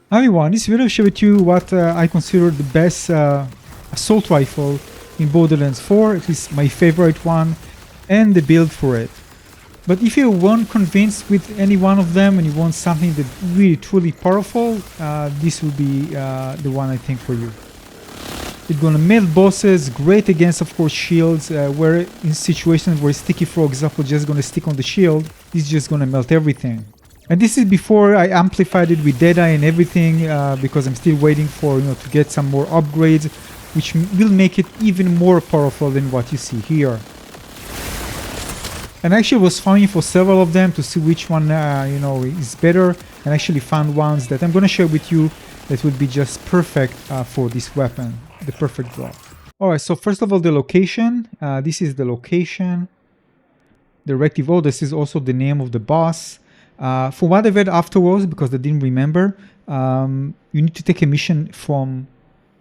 Hi everyone, this video will share with you what I consider the best assault rifle in Borderlands 4, at least my favorite one, and the build for it. But if you weren't convinced with any one of them and you want something that really truly powerful, this will be the one I think for you. It's gonna melt bosses, great against of course shields, where in situations where sticky, for example, just gonna stick on the shield, it's just gonna melt everything. And this is before I amplified it with Deadeye and everything, because I'm still waiting for, to get some more upgrades, which will make it even more powerful than what you see here. And I actually was farming for several of them to see which one, is better, and actually found ones that I'm going to share with you that would be just perfect for this weapon, the perfect drop. Alright, so first of all, the location. This is the location. Directive O, this is also the name of the boss. For what I read afterwards, because I didn't remember, you need to take a mission from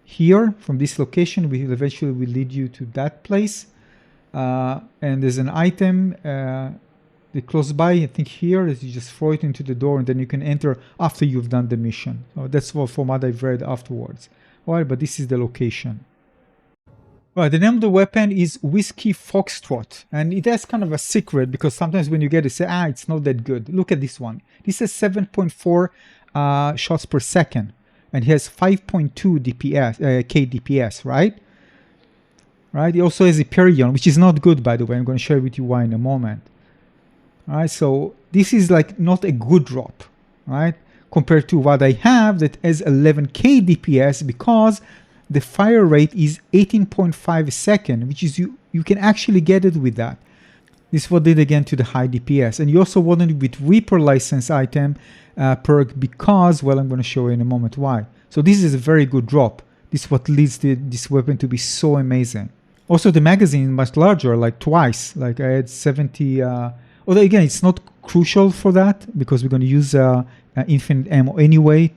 here, from this location, which eventually will lead you to that place. And there's an item that close by, I think here, that you just throw it into the door and then you can enter after you've done the mission. So that's from what I've read afterwards. Alright, but this is the location. Right, the name of the weapon is Whiskey Foxtrot, and it has kind of a secret because sometimes when you get it, say, it's not that good. Look at this one. This is 7.4 shots per second, and it has 5.2 DPS, K DPS, right? Right. It also has a Perion, which is not good, by the way. I'm going to share with you why in a moment. All right, so this is like not a good drop, right? Compared to what I have that has 11K DPS because the fire rate is 18.5 a second, which is you can actually get it with that. This is what did again to the high DPS. And you also want it with Reaper license item perk because, well, I'm going to show you in a moment why. So this is a very good drop. This is what leads this weapon to be so amazing. Also the magazine is much larger, like twice. Like I had 70, although again, it's not crucial for that because we're going to use infinite ammo anyway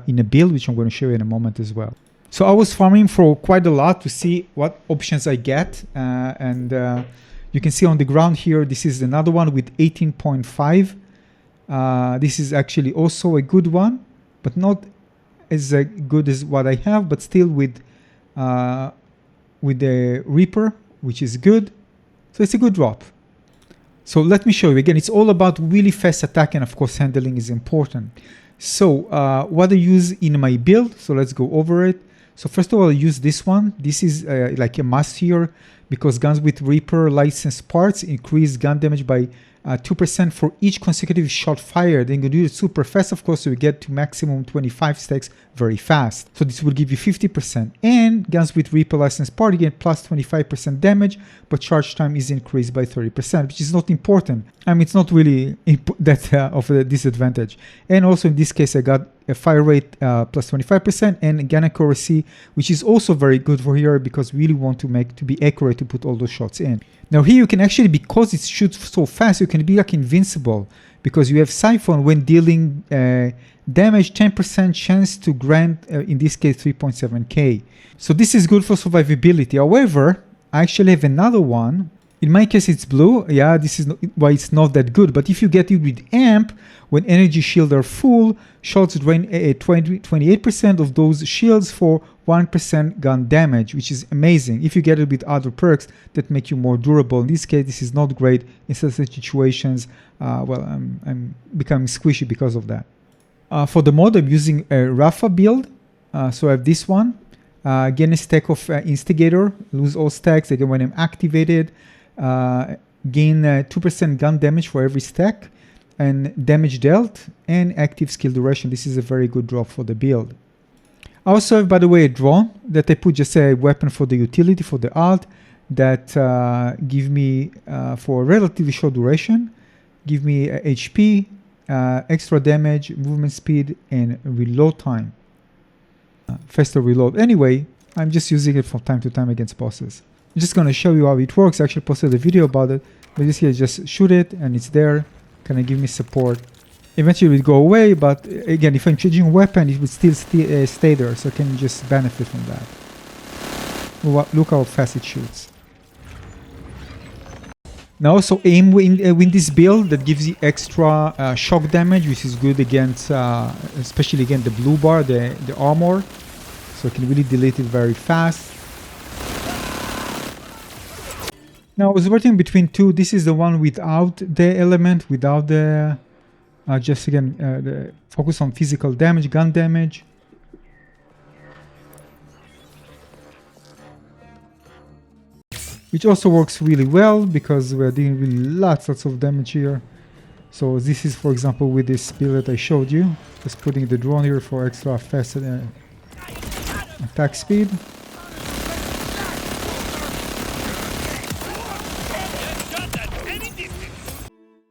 in a build, which I'm going to show you in a moment as well. So I was farming for quite a lot to see what options I get, and you can see on the ground here, this is another one with 18.5. This is actually also a good one, but not as good as what I have, but still with the Reaper, which is good. So it's a good drop. So let me show you again. It's all about really fast attack, and of course handling is important. So what I use in my build, so let's go over it. So first of all, I use this one. This is like a must here because guns with Reaper licensed parts increase gun damage by 2% for each consecutive shot fired. Then you do it super fast, of course, so you get to maximum 25 stacks very fast. So this will give you 50%. And guns with Reaper licensed part again plus 25% damage, but charge time is increased by 30%, which is not important. I mean, it's not really that of a disadvantage. And also in this case, I got a fire rate plus 25% and gun accuracy, which is also very good for here because we really want to be accurate to put all those shots in. Now here you can actually, because it shoots so fast, you can be like invincible because you have Siphon when dealing damage, 10% chance to grant, in this case, 3.7k. So this is good for survivability. However, I actually have another one. In my case, it's blue. Yeah, this is why it's not that good. But if you get it with amp, when energy shields are full, shots drain 28% of those shields for 1% gun damage, which is amazing. If you get it with other perks that make you more durable. In this case, this is not great in such situations. Well, I'm becoming squishy because of that. For the mod, I'm using a Rafa build. So I have this one. Again, a stack of Instigator. Lose all stacks. Again, when I'm activated, gain 2% gun damage for every stack and damage dealt and active skill duration. This is a very good drop for the build. I also have, by the way, a drone that I put just a weapon for the utility, for the alt, that give me, for a relatively short duration, give me HP, extra damage, movement speed, and reload time. Faster reload. Anyway, I'm just using it from time to time against bosses. I'm just going to show you how it works. I actually posted a video about it. But this here, just shoot it and it's there. Kind of give me support. Eventually it will go away, but again, if I'm changing weapon, it will still stay there. So I can just benefit from that. Look how fast it shoots. Now also aim with this build that gives you extra shock damage, which is good against, especially against the blue bar, the armor. So you can really delete it very fast. Now I was working between two. This is the one without the element, without the, just again, the focus on physical damage, gun damage. Which also works really well because we're dealing with lots of damage here. So this is, for example, with this build that I showed you. Just putting the drone here for extra fast attack speed.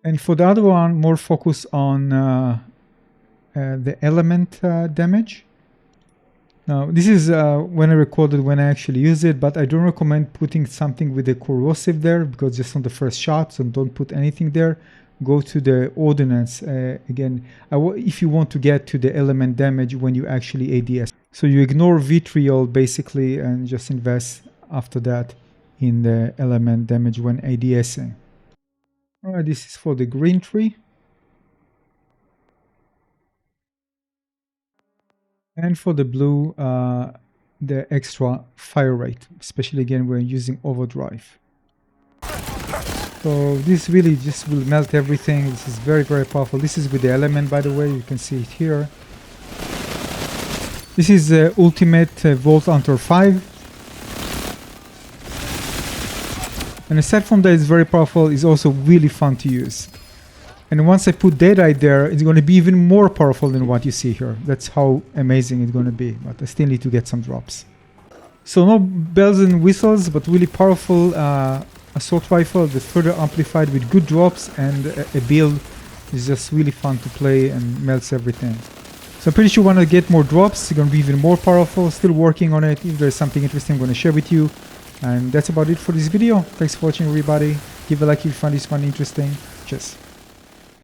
And for the other one, more focus on the element damage. Now, this is when I recorded when I actually use it, but I don't recommend putting something with a corrosive there because just on the first shot, so don't put anything there. Go to the ordnance again, if you want to get to the element damage when you actually ADS. So you ignore vitriol basically and just invest after that in the element damage when ADSing. Alright, this is for the green tree. And for the blue, the extra fire rate, especially again when using overdrive. So this really just will melt everything. This is very powerful. This is with the element, by the way, you can see it here. This is ultimate Volt Hunter 5. And aside from that, it's very powerful. It's also really fun to use. And once I put Deadeye there, it's going to be even more powerful than what you see here. That's how amazing it's going to be. But I still need to get some drops. So no bells and whistles, but really powerful assault rifle that's further amplified with good drops, and a build is just really fun to play and melts everything. So I'm pretty sure when I get more drops, it's going to be even more powerful. Still working on it. If there's something interesting, I'm going to share with you. And that's about it for this video. Thanks for watching, everybody. Give a like if you find this one interesting. Cheers.